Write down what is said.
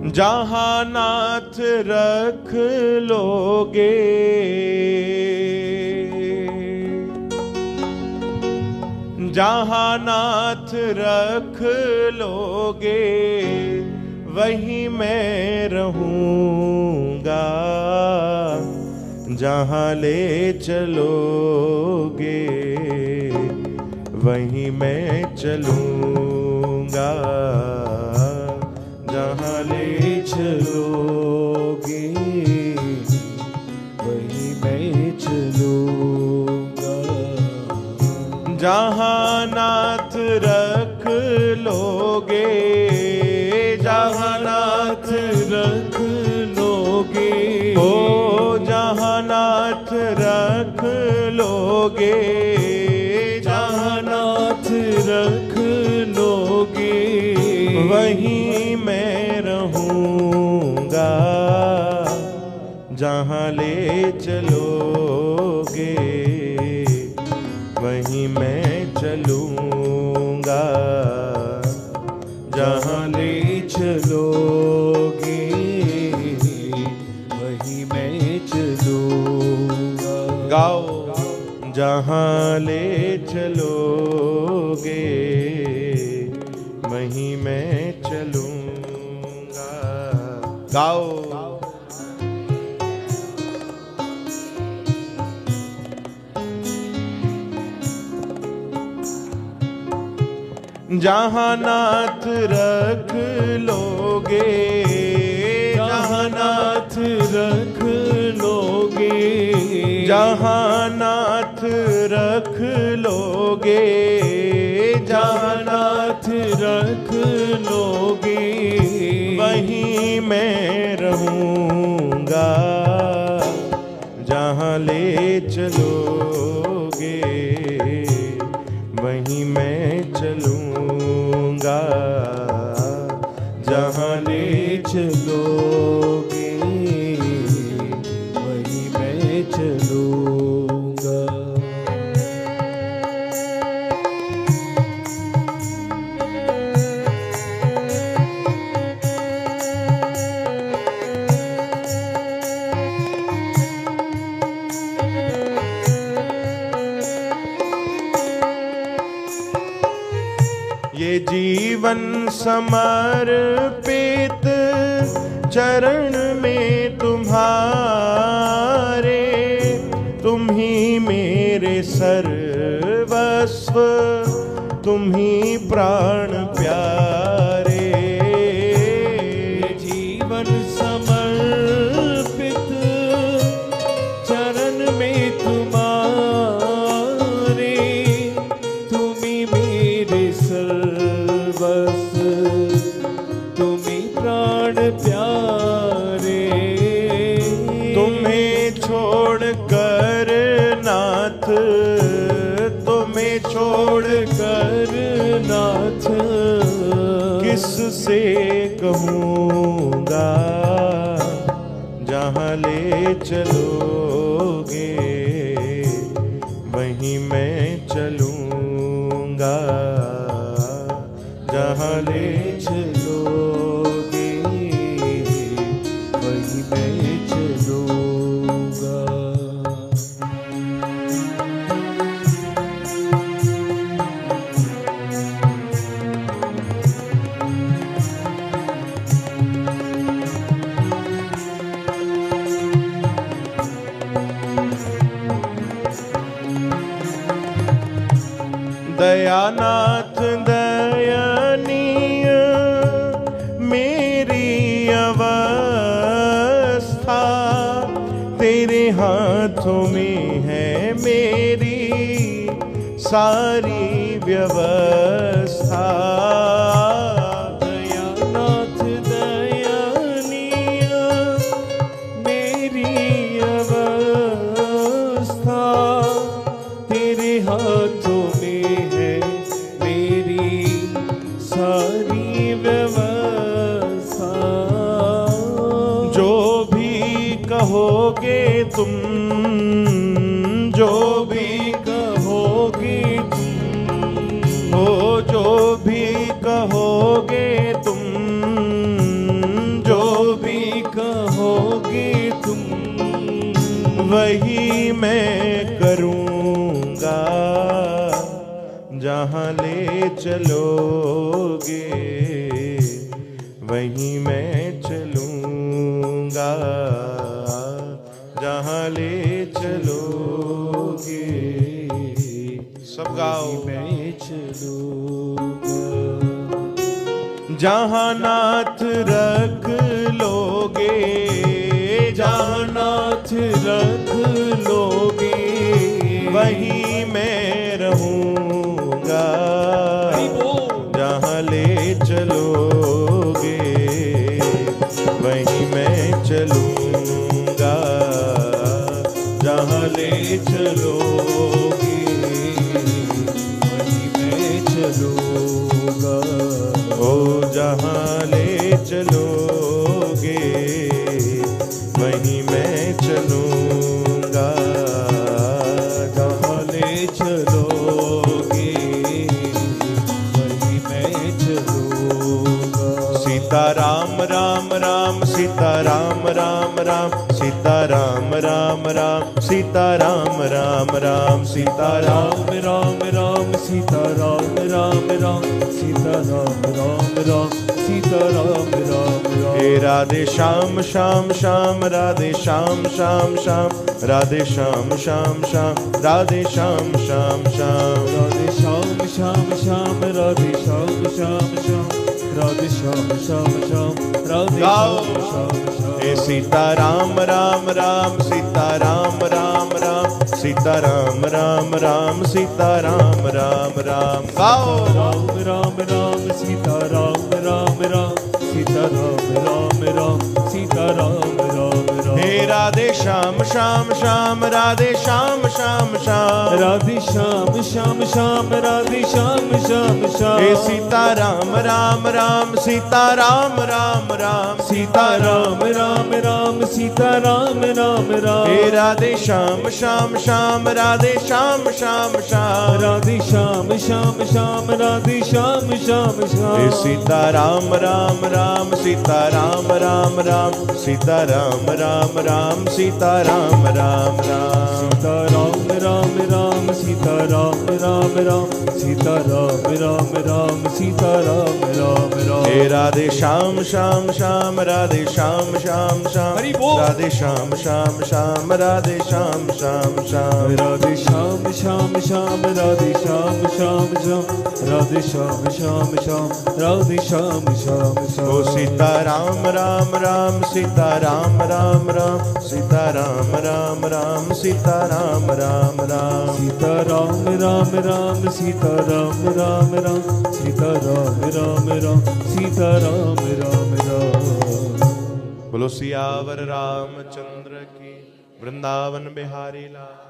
जहाँ नाथ रख लोगे, जहाँ नाथ रख लोगे, वहीं मैं रहूँगा। जहाँ ले चलोगे, वहीं मैं चलूँगा। जहाँ ले चलोगे, वहीं मैं चलूँगा। जहाँ नाथ रख लोगे, जहाँ नाथ रख लोगे, ओ जहाँ नाथ रख लोगे, जहाँ नाथ रख लोगे, वहीं मैं रहूँगा। जहाँ ले चलोगे, वहीं मैं चलूँगा। जहाँ ले चलोगे, वहीं मैं चलूँगा। गाओ। जहाँ ले चलोगे, वहीं मैं चलूँगा। गाओ। जहाँ नाथ रख लोगे, जहाँ नाथ रख लोगे, जहाँ नाथ रख लोगे, जहाँ नाथ रख लोगे, वहीं मैं रहूँगा। जहाँ ले चलोगे, वहीं मैं चलूँगा। जहाँ ले चलोगे, वहीं मैं चलूँगा। ये जीवन समर्पित चरण में तुम्हारे, तुम ही मेरे सर्वस्व, तुम ही प्राण प्यारे। जीवन समर्पित चरण में तुम्हारे, तुम ही मेरे सर्वस्व, तुम ही प्राण प्यारे। तुम्हें छोड़ कर नाथ, तुम्हें छोड़ कर नाथ, किससे कहूँगा। जहाँ ले चलोगे, वहीं मैं चलूँगा। जहाँ ले चलोगे, वहीं मैं चलूँगा। दयानाथ दयनीय मेरी अवस्था, तेरे हाथों में है मेरी सारी व्यवस्था। दयानाथ दयनीय मेरी अवस्था, तेरे हाथों में है मेरी सारी व्यवस्था। जो भी कहोगे तुम, जो भी कहोगे तुम, हो जो भी कहो मैं करूँगा, जहाँ ले चलोगे वहीं मैं चलूँगा, जहाँ ले चलोगे सब गाओ मैं चलूँगा, जहाँ नाथ रख लोगे, जहाँ नाथ रख लोगे वहीं मैं रहूँगा, जहाँ ले चलोगे वहीं मैं चलूँगा, जहाँ ले चलोगे वहीं मैं चलूँगा। ओ जहाँ ले चलोगे वहीं मैं चलूँगा, जहाँ ले चलोगे वहीं मैं चलूँगा। सीता राम राम राम सीता राम राम राम सीता राम राम राम सीता राम राम राम सीता राम राम राम सीता राम राम राम सीता राम राम राम सीता राम राम राम। हे राधे श्याम श्याम श्याम राधे श्याम श्याम श्याम राधे श्याम श्याम श्याम राधे श्याम श्याम श्याम राधे श्याम श्याम श्याम राधे श्याम श्याम श्याम राधे श्याम श्याम श्याम राधे श्याम श्याम श्याम। हे सीता राम राम राम सीता राम राम राम सीता राम राम राम सीता राम राम राम। गाओ राम राम राम सीता राम राम राम सीता राम राम राम सीता राम राम राम। हे राधे श्याम श्याम श्याम राधे श्याम श्याम श्याम राधे श्याम श्याम श्याम राधे श्याम श्याम श्याम। हे सीता राम राम राम सीता राम राम राम सीता राम राम राम सीता राम राम राम। हे राधे श्याम श्याम श्याम राधे श्याम श्याम श्याम राधे श्याम श्याम श्याम राधे श्याम श्याम श्याम। हे सीता राम राम राम सीता राम राम राम सीता राम राम राम सीता राम राम राम सीता राम राम राम सीता राम राम राम सीता राम राम राम सीता राम राम राम। हे राधे श्याम श्याम श्याम राधे श्याम श्याम श्याम राधे श्याम श्याम श्याम राधे श्याम श्याम श्याम राधे श्याम श्याम श्याम राधे श्याम श्याम श्याम राधे श्याम श्याम श्याम राधे श्याम श्याम श्याम। ओ सीता राम राम राम सीता राम राम राम सीता राम राम राम सीता राम राम राम सीता राम राम राम सीता राम राम राम सीता राम राम राम सीता राम राम राम। बोलो सियावर रामचंद्र की, वृंदावन बिहारी लाल।